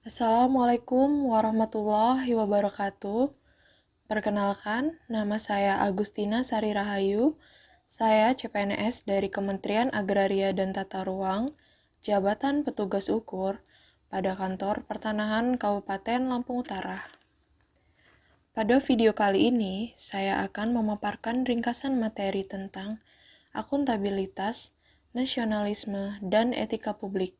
Assalamualaikum warahmatullahi wabarakatuh. Perkenalkan, nama saya Agustina Sari Rahayu. Saya CPNS dari Kementerian Agraria dan Tata Ruang, Jabatan Petugas Ukur, pada Kantor Pertanahan Kabupaten Lampung Utara. Pada video kali ini, saya akan memaparkan ringkasan materi tentang akuntabilitas, nasionalisme, dan etika publik.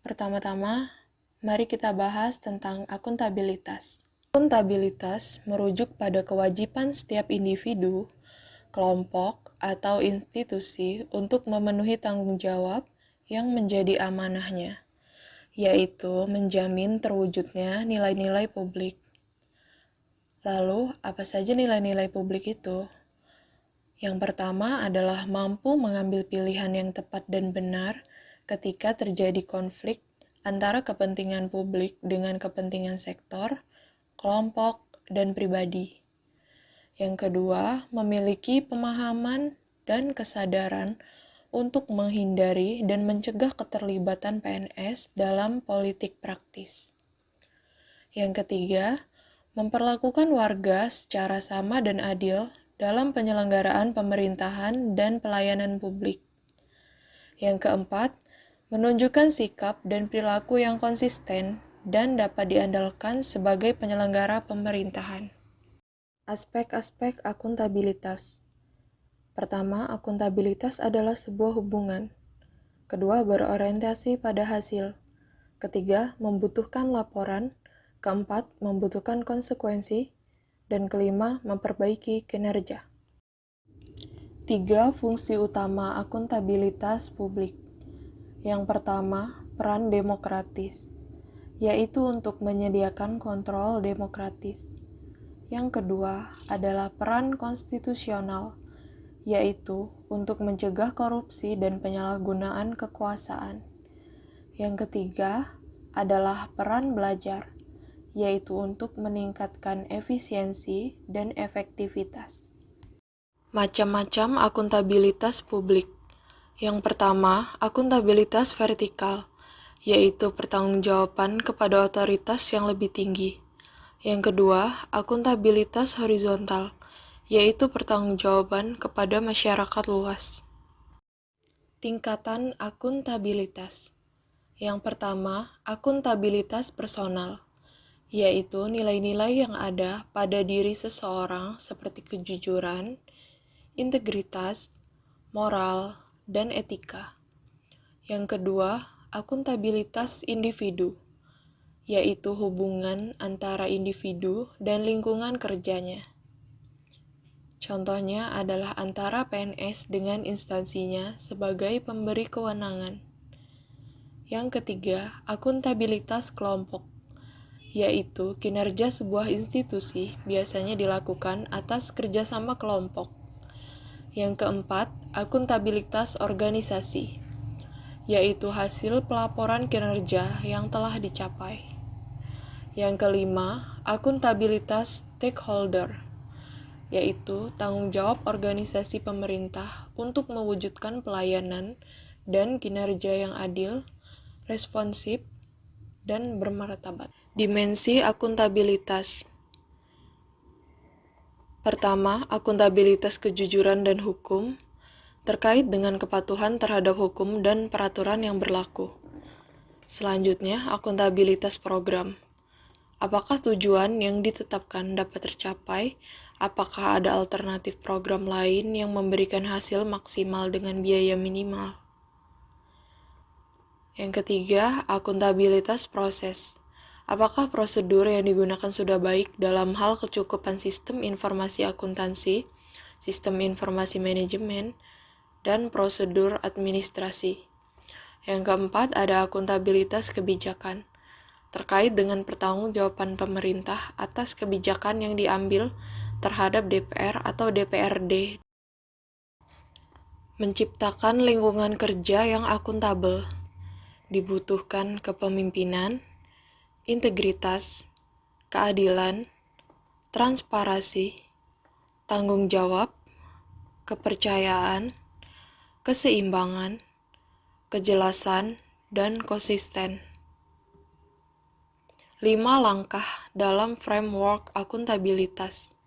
Pertama-tama, mari kita bahas tentang akuntabilitas. Akuntabilitas merujuk pada kewajiban setiap individu, kelompok, atau institusi untuk memenuhi tanggung jawab yang menjadi amanahnya, yaitu menjamin terwujudnya nilai-nilai publik. Lalu, apa saja nilai-nilai publik itu? Yang pertama adalah mampu mengambil pilihan yang tepat dan benar ketika terjadi konflik antara kepentingan publik dengan kepentingan sektor, kelompok, dan pribadi. Yang kedua, memiliki pemahaman dan kesadaran untuk menghindari dan mencegah keterlibatan PNS dalam politik praktis. Yang ketiga, memperlakukan warga secara sama dan adil dalam penyelenggaraan pemerintahan dan pelayanan publik. Yang keempat, menunjukkan sikap dan perilaku yang konsisten dan dapat diandalkan sebagai penyelenggara pemerintahan. Aspek-aspek akuntabilitas. Pertama, akuntabilitas adalah sebuah hubungan. Kedua, berorientasi pada hasil. Ketiga, membutuhkan laporan. Keempat, membutuhkan konsekuensi. Dan kelima, memperbaiki kinerja. 3 fungsi utama akuntabilitas publik. Yang pertama, peran demokratis, yaitu untuk menyediakan kontrol demokratis. Yang kedua adalah peran konstitusional, yaitu untuk mencegah korupsi dan penyalahgunaan kekuasaan. Yang ketiga adalah peran belajar, yaitu untuk meningkatkan efisiensi dan efektivitas. Macam-macam akuntabilitas publik. Yang pertama, akuntabilitas vertikal, yaitu pertanggungjawaban kepada otoritas yang lebih tinggi. Yang kedua, akuntabilitas horizontal, yaitu pertanggungjawaban kepada masyarakat luas. Tingkatan akuntabilitas. Yang pertama, akuntabilitas personal, yaitu nilai-nilai yang ada pada diri seseorang seperti kejujuran, integritas, moral, dan etika. Yang kedua, akuntabilitas individu, yaitu hubungan antara individu dan lingkungan kerjanya. Contohnya adalah antara PNS dengan instansinya sebagai pemberi kewenangan. Yang ketiga, akuntabilitas kelompok, yaitu kinerja sebuah institusi biasanya dilakukan atas kerjasama kelompok. Yang keempat, akuntabilitas organisasi, yaitu hasil pelaporan kinerja yang telah dicapai. Yang kelima, akuntabilitas stakeholder, yaitu tanggung jawab organisasi pemerintah untuk mewujudkan pelayanan dan kinerja yang adil, responsif, dan bermartabat. Dimensi akuntabilitas. Pertama, akuntabilitas kejujuran dan hukum, terkait dengan kepatuhan terhadap hukum dan peraturan yang berlaku. Selanjutnya, akuntabilitas program. Apakah tujuan yang ditetapkan dapat tercapai? Apakah ada alternatif program lain yang memberikan hasil maksimal dengan biaya minimal? Yang ketiga, akuntabilitas proses. Apakah prosedur yang digunakan sudah baik dalam hal kecukupan sistem informasi akuntansi, sistem informasi manajemen, dan prosedur administrasi. Yang keempat, ada akuntabilitas kebijakan, terkait dengan pertanggungjawaban pemerintah atas kebijakan yang diambil terhadap DPR atau DPRD. Menciptakan lingkungan kerja yang akuntabel. Dibutuhkan kepemimpinan, integritas, keadilan, transparansi, tanggung jawab, kepercayaan, keseimbangan, kejelasan, dan konsisten. 5 langkah dalam framework akuntabilitas.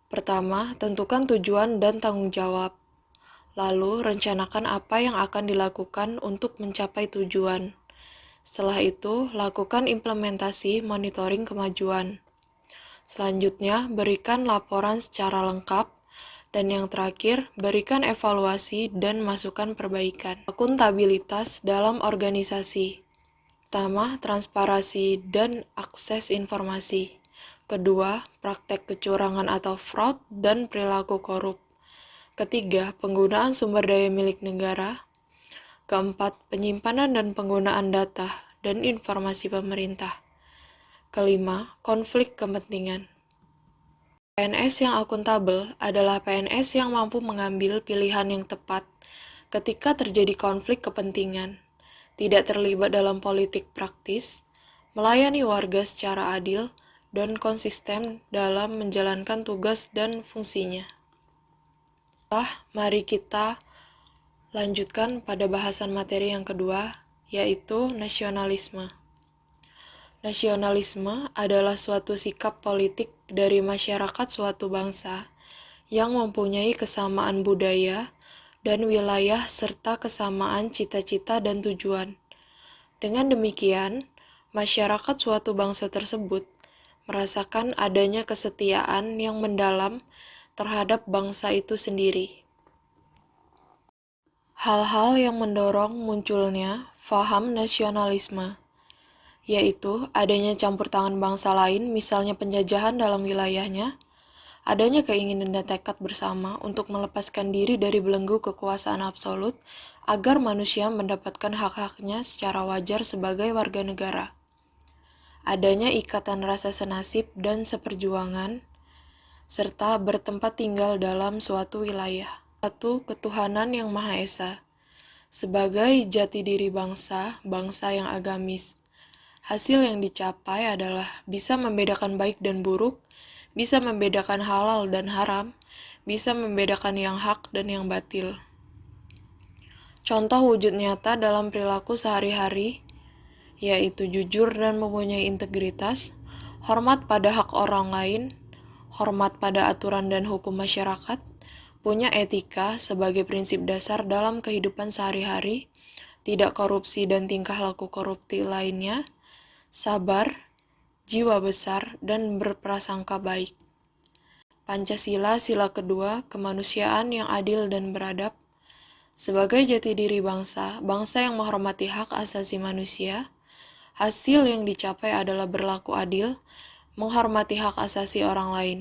Pertama, tentukan tujuan dan tanggung jawab. Lalu, rencanakan apa yang akan dilakukan untuk mencapai tujuan. Setelah itu, lakukan implementasi monitoring kemajuan. Selanjutnya, berikan laporan secara lengkap. Dan yang terakhir, berikan evaluasi dan masukan perbaikan. Akuntabilitas dalam organisasi. Pertama, transparansi dan akses informasi. Kedua, praktek kecurangan atau fraud dan perilaku korup. Ketiga, penggunaan sumber daya milik negara. Keempat, penyimpanan dan penggunaan data dan informasi pemerintah. Kelima, konflik kepentingan. PNS yang akuntabel adalah PNS yang mampu mengambil pilihan yang tepat ketika terjadi konflik kepentingan, tidak terlibat dalam politik praktis, melayani warga secara adil, dan konsisten dalam menjalankan tugas dan fungsinya. Mari kita lanjutkan pada bahasan materi yang kedua, yaitu nasionalisme. Nasionalisme adalah suatu sikap politik dari masyarakat suatu bangsa yang mempunyai kesamaan budaya dan wilayah serta kesamaan cita-cita dan tujuan. Dengan demikian, masyarakat suatu bangsa tersebut merasakan adanya kesetiaan yang mendalam terhadap bangsa itu sendiri. Hal-hal yang mendorong munculnya faham nasionalisme, yaitu adanya campur tangan bangsa lain, misalnya penjajahan dalam wilayahnya, adanya keinginan dan tekad bersama untuk melepaskan diri dari belenggu kekuasaan absolut agar manusia mendapatkan hak-haknya secara wajar sebagai warga negara. Adanya ikatan rasa senasib dan seperjuangan, serta bertempat tinggal dalam suatu wilayah. Satu, ketuhanan yang Maha Esa. Sebagai jati diri bangsa, bangsa yang agamis. Hasil yang dicapai adalah bisa membedakan baik dan buruk, bisa membedakan halal dan haram, bisa membedakan yang hak dan yang batil. Contoh wujud nyata dalam perilaku sehari-hari, yaitu jujur dan mempunyai integritas, hormat pada hak orang lain, hormat pada aturan dan hukum masyarakat, punya etika sebagai prinsip dasar dalam kehidupan sehari-hari, tidak korupsi dan tingkah laku korupsi lainnya, sabar, jiwa besar, dan berprasangka baik. Pancasila, sila kedua, kemanusiaan yang adil dan beradab. Sebagai jati diri bangsa, bangsa yang menghormati hak asasi manusia, hasil yang dicapai adalah berlaku adil, menghormati hak asasi orang lain.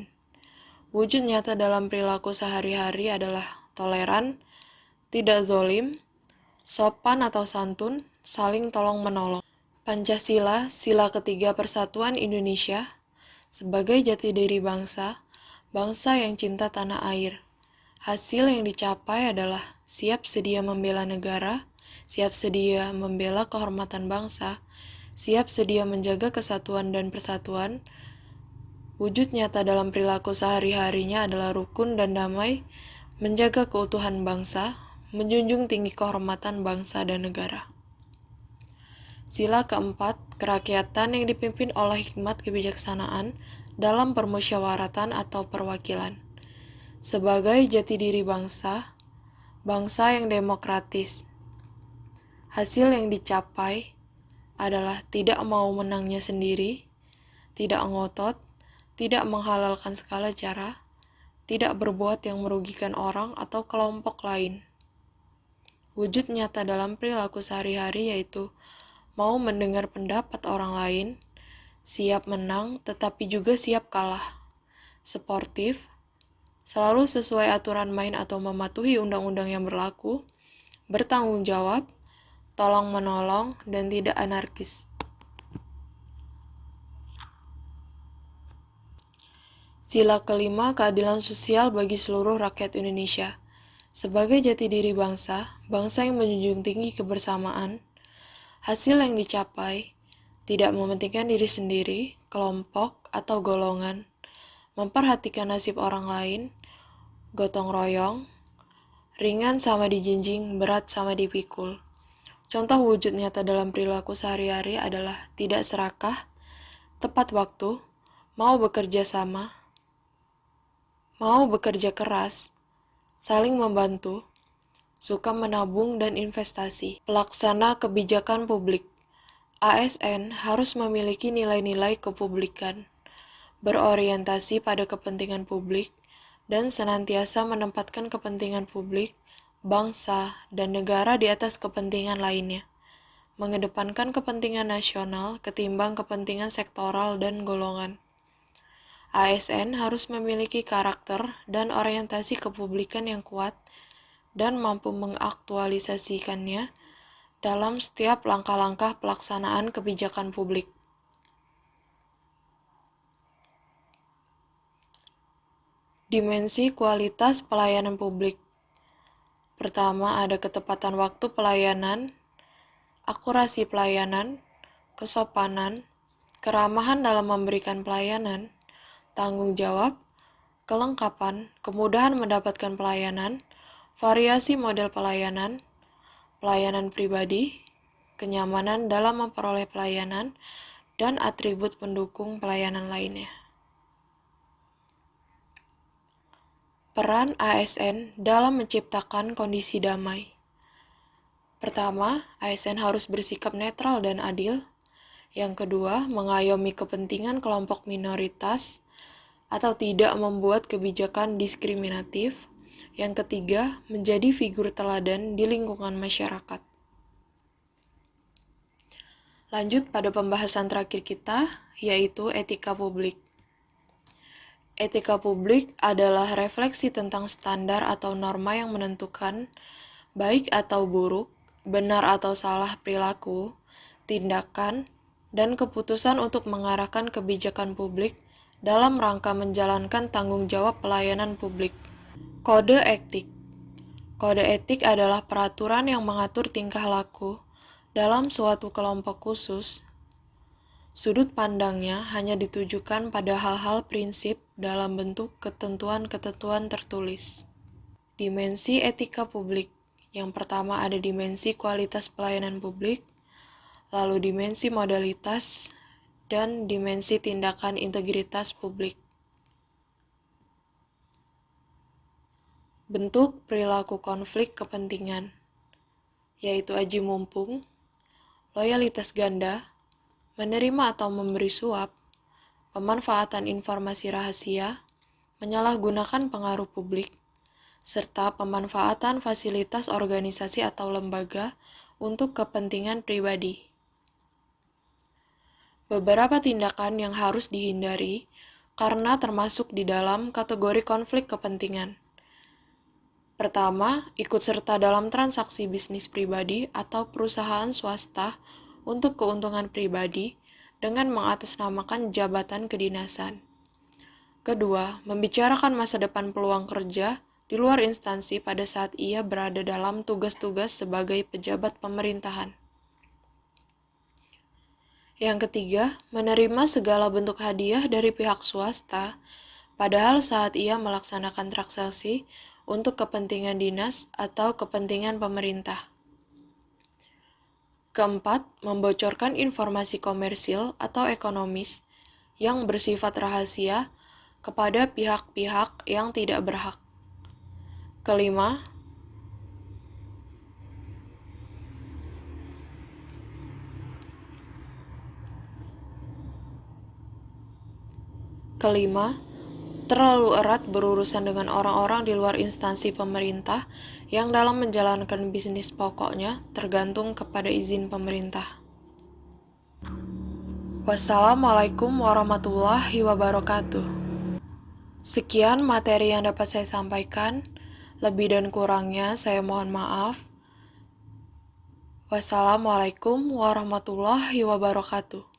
Wujud nyata dalam perilaku sehari-hari adalah toleran, tidak zolim, sopan atau santun, saling tolong-menolong. Pancasila, sila ketiga Persatuan Indonesia, sebagai jati diri bangsa, bangsa yang cinta tanah air. Hasil yang dicapai adalah siap sedia membela negara, siap sedia membela kehormatan bangsa, siap sedia menjaga kesatuan dan persatuan. Wujud nyata dalam perilaku sehari-harinya adalah rukun dan damai, menjaga keutuhan bangsa, menjunjung tinggi kehormatan bangsa dan negara. Sila keempat, kerakyatan yang dipimpin oleh hikmat kebijaksanaan dalam permusyawaratan atau perwakilan. Sebagai jati diri bangsa, bangsa yang demokratis. Hasil yang dicapai adalah tidak mau menangnya sendiri, tidak ngotot, tidak menghalalkan segala cara, tidak berbuat yang merugikan orang atau kelompok lain. Wujud nyata dalam perilaku sehari-hari yaitu mau mendengar pendapat orang lain, siap menang tetapi juga siap kalah, sportif, selalu sesuai aturan main atau mematuhi undang-undang yang berlaku, bertanggung jawab, tolong-menolong, dan tidak anarkis. Sila kelima, keadilan sosial bagi seluruh rakyat Indonesia. Sebagai jati diri bangsa, bangsa yang menjunjung tinggi kebersamaan, hasil yang dicapai tidak mementingkan diri sendiri, kelompok, atau golongan, memperhatikan nasib orang lain, gotong royong, ringan sama dijinjing, berat sama dipikul. Contoh wujud nyata dalam perilaku sehari-hari adalah tidak serakah, tepat waktu, mau bekerja sama, mau bekerja keras, saling membantu, suka menabung dan investasi. Pelaksana kebijakan publik. ASN harus memiliki nilai-nilai kepublikan, berorientasi pada kepentingan publik, dan senantiasa menempatkan kepentingan publik, bangsa, dan negara di atas kepentingan lainnya, mengedepankan kepentingan nasional ketimbang kepentingan sektoral dan golongan. ASN harus memiliki karakter dan orientasi kepublikan yang kuat dan mampu mengaktualisasikannya dalam setiap langkah-langkah pelaksanaan kebijakan publik. Dimensi kualitas pelayanan publik. Pertama, ada ketepatan waktu pelayanan, akurasi pelayanan, kesopanan, keramahan dalam memberikan pelayanan, tanggung jawab, kelengkapan, kemudahan mendapatkan pelayanan, variasi model pelayanan, pelayanan pribadi, kenyamanan dalam memperoleh pelayanan, dan atribut pendukung pelayanan lainnya. Peran ASN dalam menciptakan kondisi damai. Pertama, ASN harus bersikap netral dan adil. Yang kedua, mengayomi kepentingan kelompok minoritas atau tidak membuat kebijakan diskriminatif. Yang ketiga, menjadi figur teladan di lingkungan masyarakat. Lanjut pada pembahasan terakhir kita, yaitu etika publik. Etika publik adalah refleksi tentang standar atau norma yang menentukan baik atau buruk, benar atau salah perilaku, tindakan, dan keputusan untuk mengarahkan kebijakan publik dalam rangka menjalankan tanggung jawab pelayanan publik. Kode etik. Kode etik adalah peraturan yang mengatur tingkah laku dalam suatu kelompok khusus. Sudut pandangnya hanya ditujukan pada hal-hal prinsip dalam bentuk ketentuan-ketentuan tertulis. Dimensi etika publik. Yang pertama ada dimensi kualitas pelayanan publik, lalu dimensi modalitas, dan dimensi tindakan integritas publik. Bentuk perilaku konflik kepentingan, yaitu aji mumpung, loyalitas ganda, menerima atau memberi suap, pemanfaatan informasi rahasia, menyalahgunakan pengaruh publik, serta pemanfaatan fasilitas organisasi atau lembaga untuk kepentingan pribadi. Beberapa tindakan yang harus dihindari karena termasuk di dalam kategori konflik kepentingan. Pertama, ikut serta dalam transaksi bisnis pribadi atau perusahaan swasta untuk keuntungan pribadi dengan mengatasnamakan jabatan kedinasan. Kedua, membicarakan masa depan peluang kerja di luar instansi pada saat ia berada dalam tugas-tugas sebagai pejabat pemerintahan. Yang ketiga, menerima segala bentuk hadiah dari pihak swasta, padahal saat ia melaksanakan transaksi untuk kepentingan dinas atau kepentingan pemerintah. Keempat, membocorkan informasi komersil atau ekonomis yang bersifat rahasia kepada pihak-pihak yang tidak berhak. Kelima, terlalu erat berurusan dengan orang-orang di luar instansi pemerintah yang dalam menjalankan bisnis pokoknya tergantung kepada izin pemerintah. Wassalamualaikum warahmatullahi wabarakatuh. Sekian materi yang dapat saya sampaikan. Lebih dan kurangnya saya mohon maaf. Wassalamualaikum warahmatullahi wabarakatuh.